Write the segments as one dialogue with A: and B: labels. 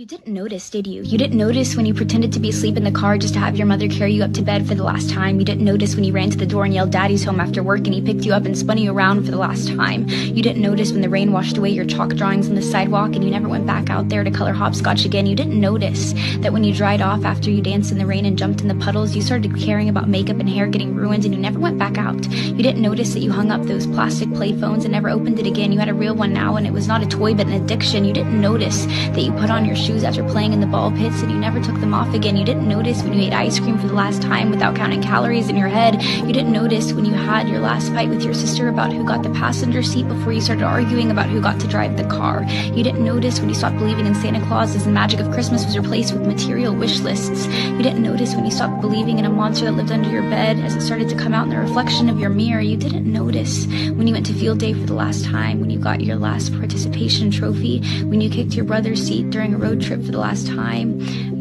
A: You didn't notice, did you? You didn't notice when you pretended to be asleep in the car just to have your mother carry you up to bed for the last time. You didn't notice when you ran to the door and yelled "Daddy's home" after work and he picked you up and spun you around for the last time. You didn't notice when the rain washed away your chalk drawings on the sidewalk and you never went back out there to color hopscotch again. You didn't notice that when you dried off after you danced in the rain and jumped in the puddles, you started caring about makeup and hair getting ruined and you never went back out. You didn't notice that you hung up those plastic play phones and never opened it again. You had a real one now and it was not a toy but an addiction. You didn't notice that you put on your shoes after playing in the ball pits and you never took them off again. You didn't notice when you ate ice cream for the last time without counting calories in your head. You didn't notice when you had your last fight with your sister about who got the passenger seat before you started arguing about who got to drive the car. You didn't notice when you stopped believing in Santa Claus as the magic of Christmas was replaced with material wish lists. You didn't notice when you stopped believing in a monster that lived under your bed as it started to come out in the reflection of your mirror. You didn't notice when you went to field day for the last time, when you got your last participation trophy, when you kicked your brother's seat during a road trip for the last time,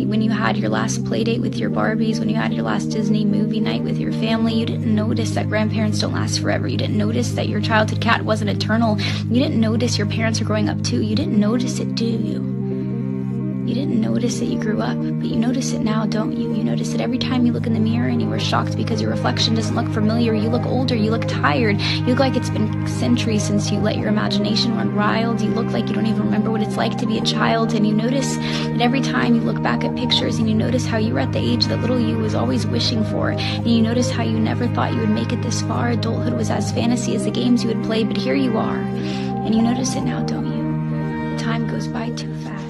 A: when you had your last play date with your Barbies, when you had your last Disney movie night with your family. You didn't notice that grandparents don't last forever. You didn't notice that your childhood cat wasn't eternal. You didn't notice your parents are growing up too. You didn't notice it, do you? You didn't notice that you grew up, but you notice it now, don't you? You notice it every time you look in the mirror and you were shocked because your reflection doesn't look familiar. You look older, you look tired, you look like it's been centuries since you let your imagination run wild. You look like you don't even remember what it's like to be a child, and you notice that every time you look back at pictures and you notice how you were at the age that little you was always wishing for, and you notice how you never thought you would make it this far. Adulthood was as fantasy as the games you would play, but here you are, and you notice it now, don't you? The time goes by too fast.